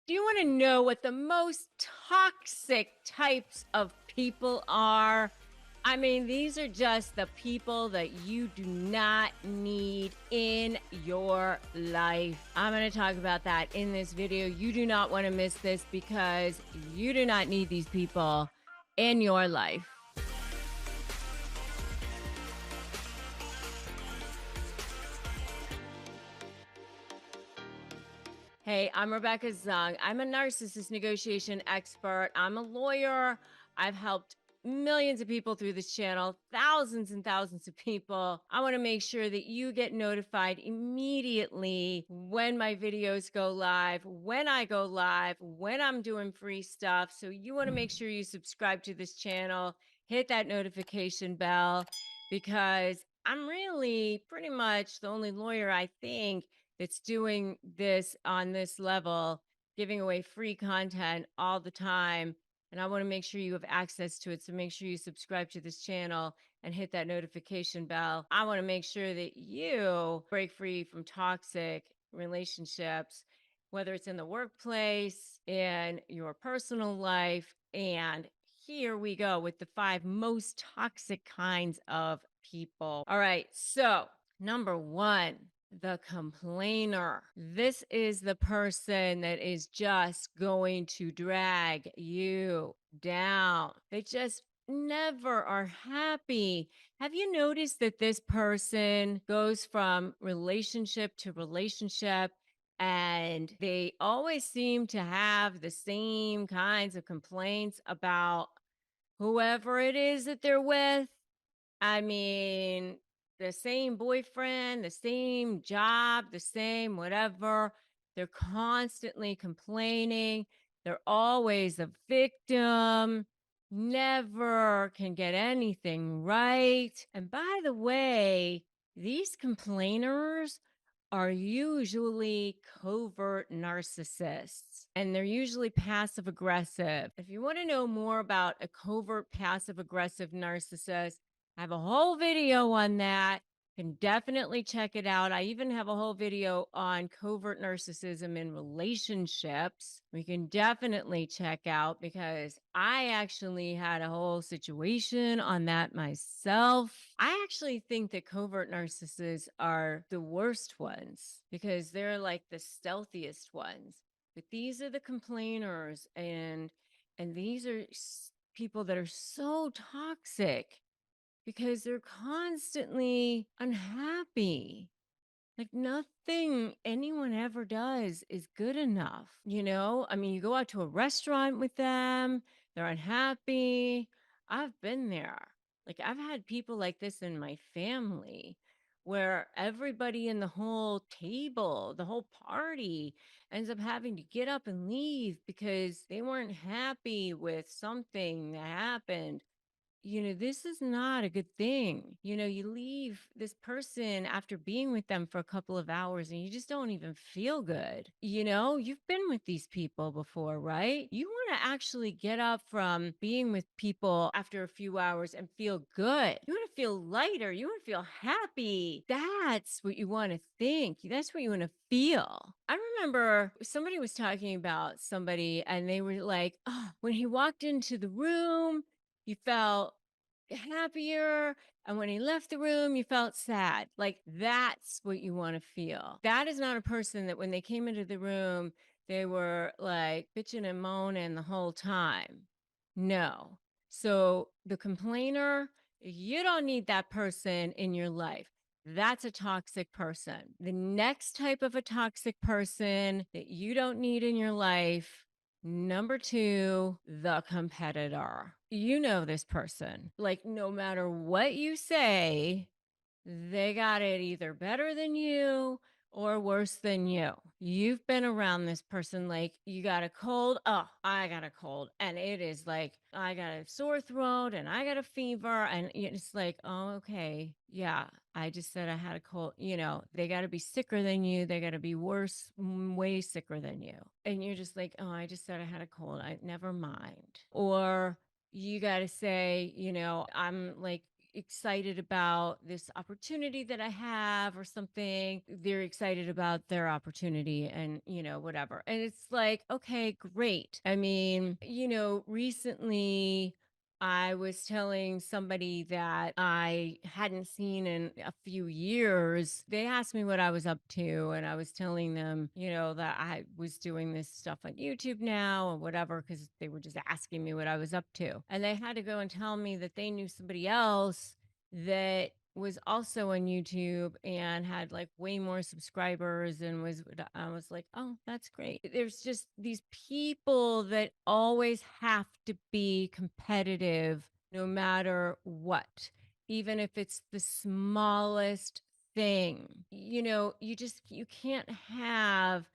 Do you want to know what the most toxic types of people are? I mean, these are just the people that you do not need in your life. I'm going to talk about that in this video. You do not want to miss this because you do not need these people in your life. Hey, I'm Rebecca Zung. I'm a narcissist negotiation expert. I'm a lawyer. I've helped millions of people through this channel, thousands and thousands of people. I want to make sure that you get notified immediately when my videos go live, when I go live, when I'm doing free stuff. So you want to make sure you subscribe to this channel, hit that notification bell, because I'm really pretty much the only lawyer I think that's doing this on this level, giving away free content all the time. And I want to make sure you have access to it. So make sure you subscribe to this channel and hit that notification bell. I want to make sure that you break free from toxic relationships, whether it's in the workplace, in your personal life. And here we go with the 5 most toxic kinds of people. All right. So, number 1, the complainer. This is the person that is just going to drag you down. They just never are happy. Have you noticed that this person goes from relationship to relationship and they always seem to have the same kinds of complaints about whoever it is that they're with? I mean, the same boyfriend, the same job, the same whatever. They're constantly complaining. They're always a victim, never can get anything right. And by the way, these complainers are usually covert narcissists, and they're usually passive aggressive. If you want to know more about a covert passive aggressive narcissist, I have a whole video on that. You can definitely check it out. I even have a whole video on covert narcissism in relationships. We can definitely check out because I actually had a whole situation on that myself. I actually think that covert narcissists are the worst ones because they're like the stealthiest ones. But these are the complainers, and these are people that are so toxic because they're constantly unhappy. Like nothing anyone ever does is good enough. I mean, you go out to a restaurant with them, they're unhappy. I've been there. Like, I've had people like this in my family where everybody in the whole table, the whole party ends up having to get up and leave because they weren't happy with something that happened. This is not a good thing. You leave this person after being with them for a couple of hours and you just don't even feel good. You've been with these people before, right? You want to actually get up from being with people after a few hours and feel good. You want to feel lighter. You want to feel happy. That's what you want to think. That's what you want to feel. I remember somebody was talking about somebody and they were like, oh, when he walked into the room, you felt happier. And when he left the room, you felt sad. Like that's what you want to feel. That is not a person that when they came into the room, they were like bitching and moaning the whole time. No. So the complainer, you don't need that person in your life. That's a toxic person. The next type of a toxic person that you don't need in your life, number 2, the competitor. You know this person. Like, no matter what you say, they got it either better than you or worse than you. You've been around this person, like, you got a cold. Oh, I got a cold. And it is like, I got a sore throat and I got a fever. And it's like, oh, okay. Yeah, I just said I had a cold. They got to be sicker than you. They got to be worse, way sicker than you. And you're just like, oh, I just said I had a cold. Never mind. Or you got to say, I'm like, excited about this opportunity that I have or something. They're excited about their opportunity and, whatever. And it's like, okay, great. I mean, recently I was telling somebody that I hadn't seen in a few years. They asked me what I was up to, and I was telling them, that I was doing this stuff on YouTube now or whatever, because they were just asking me what I was up to. And they had to go and tell me that they knew somebody else that was also on YouTube and had like way more subscribers and I was like, "Oh, that's great." There's just these people that always have to be competitive no matter what, even if it's the smallest thing. You can't have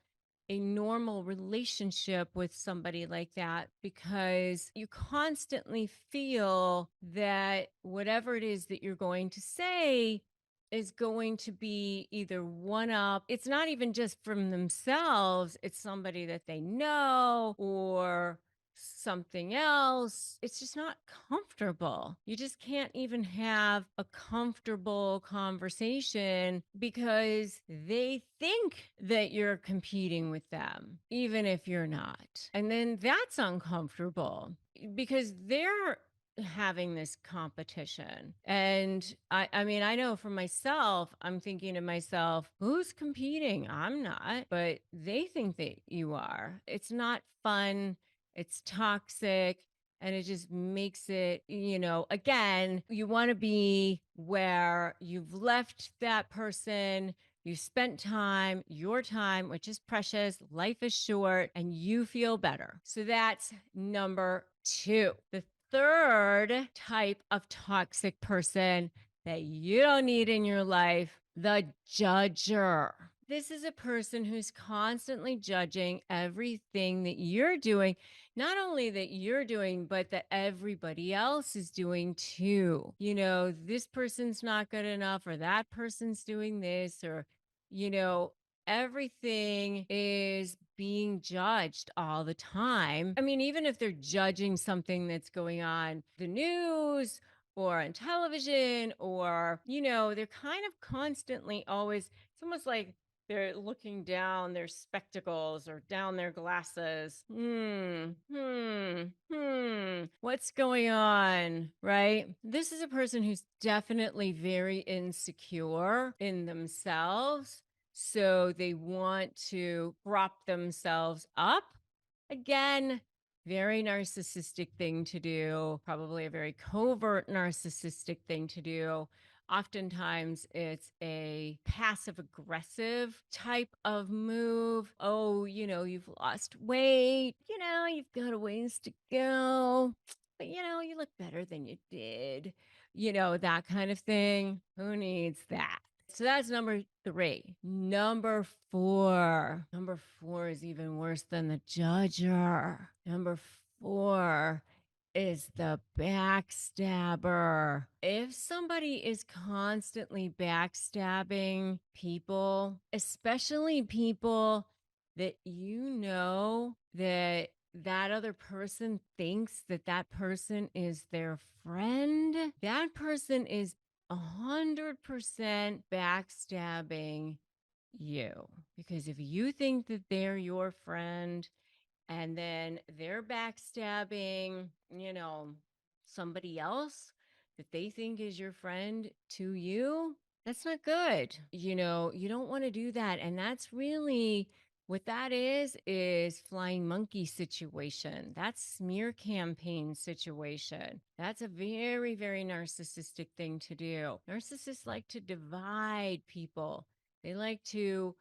a normal relationship with somebody like that because you constantly feel that whatever it is that you're going to say is going to be either one up. It's not even just from themselves, it's somebody that they know or something else. It's just not comfortable. You just can't even have a comfortable conversation because they think that you're competing with them, even if you're not. And then that's uncomfortable because they're having this competition. And I mean, I know for myself, I'm thinking to myself, who's competing? I'm not, but they think that you are. It's not fun. It's toxic. And it just makes it, again, you want to be where you've left that person, you spent time, your time, which is precious, life is short, and you feel better. So that's number two. The third type of toxic person that you don't need in your life, the judger. This is a person who's constantly judging everything that you're doing, not only that you're doing, but that everybody else is doing too. This person's not good enough, or that person's doing this, or, you know, everything is being judged all the time. I mean, even if they're judging something that's going on the news or on television, or, they're kind of constantly always, it's almost like they're looking down their spectacles or down their glasses. What's going on? Right? This is a person who's definitely very insecure in themselves. So they want to prop themselves up. Again, very narcissistic thing to do, probably a very covert narcissistic thing to do. Oftentimes, it's a passive aggressive type of move. Oh, you've lost weight. You've got a ways to go. But, you look better than you did. That kind of thing. Who needs that? So that's number three. Number four. Number four is even worse than the judger. Number four is the backstabber. If somebody is constantly backstabbing people, especially people that that other person thinks that that person is their friend, that person is 100% backstabbing you. Because if you think that they're your friend, and then they're backstabbing, somebody else that they think is your friend to you, that's not good. You don't want to do that. And that's really what that is flying monkey situation. That's smear campaign situation. That's a very, very narcissistic thing to do. Narcissists like to divide people. They like to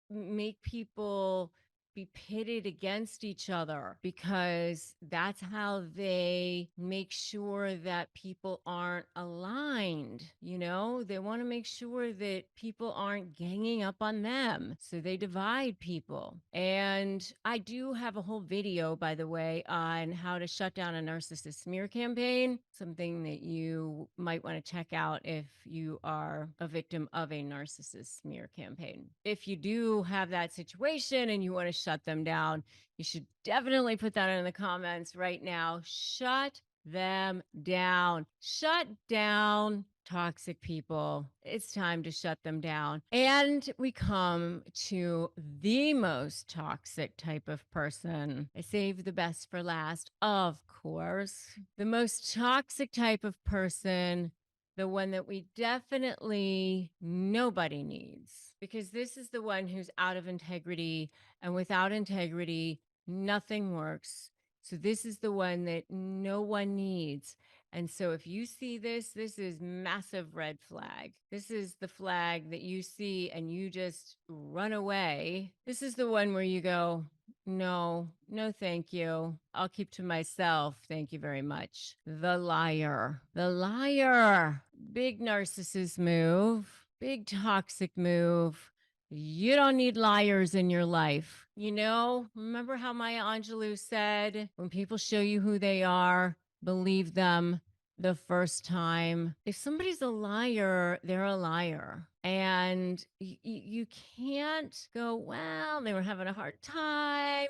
make people be pitted against each other because that's how they make sure that people aren't aligned. They want to make sure that people aren't ganging up on them. So they divide people. And I do have a whole video, by the way, on how to shut down a narcissist smear campaign, something that you might want to check out if you are a victim of a narcissist smear campaign. If you do have that situation and you want to shut them down, you should definitely put that in the comments right now. Shut them down. Shut down toxic people. It's time to shut them down. And we come to the most toxic type of person. I save the best for last, of course. The most toxic type of person, the one that we definitely nobody needs, because this is the one who's out of integrity, and without integrity, nothing works. So this is the one that no one needs. And so if you see this, this is massive red flag. This is the flag that you see and you just run away. This is the one where you go, no, no, thank you. I'll keep to myself. Thank you very much. The liar. The liar. Big narcissist move. Big toxic move. You don't need liars in your life. You know, remember how Maya Angelou said, when people show you who they are, believe them the first time. If somebody's a liar, they're a liar. And you can't go, well, they were having a hard time.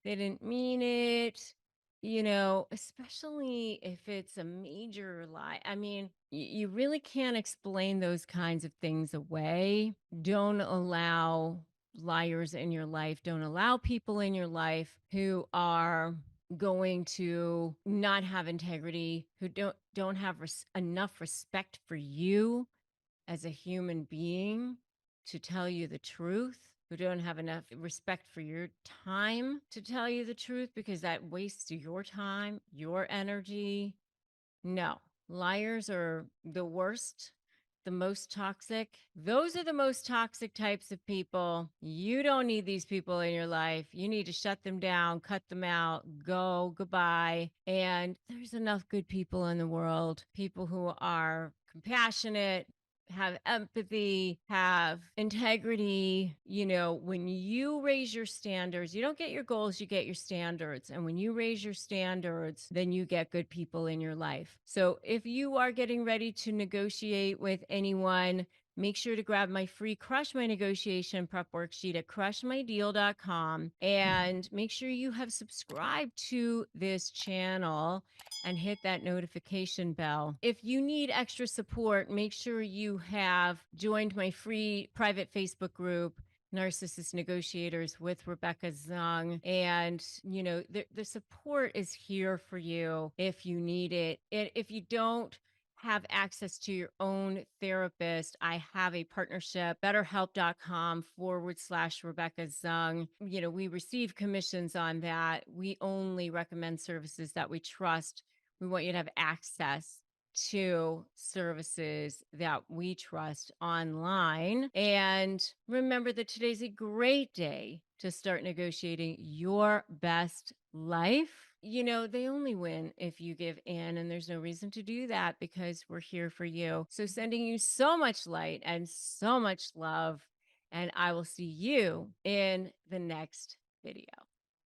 They didn't mean it, you know, especially if it's a major lie. I mean, you really can't explain those kinds of things away. Don't allow liars in your life. Don't allow people in your life who are going to not have integrity, who don't have enough respect for you as a human being to tell you the truth, who don't have enough respect for your time to tell you the truth, because that wastes your time, your energy. No, liars are the worst, the most toxic. Those are the most toxic types of people. You don't need these people in your life. You need to shut them down, cut them out, go, goodbye. And there's enough good people in the world, people who are compassionate, have empathy, have integrity. You know, when you raise your standards, you don't get your goals, you get your standards. And when you raise your standards, then you get good people in your life. So if you are getting ready to negotiate with anyone, make sure to grab my free Crush My Negotiation Prep Worksheet at crushmydeal.com, and make sure you have subscribed to this channel and hit that notification bell. If you need extra support, make sure you have joined my free private Facebook group, Narcissist Negotiators with Rebecca Zung. And, you know, the support is here for you if you need it. If you don't have access to your own therapist, I have a partnership, betterhelp.com/Rebecca Zung. You know, we receive commissions on that. We only recommend services that we trust. We want you to have access to services that we trust online. And remember that today's a great day to start negotiating your best life. You know, they only win if you give in, and there's no reason to do that because we're here for you. So, sending you so much light and so much love, and I will see you in the next video.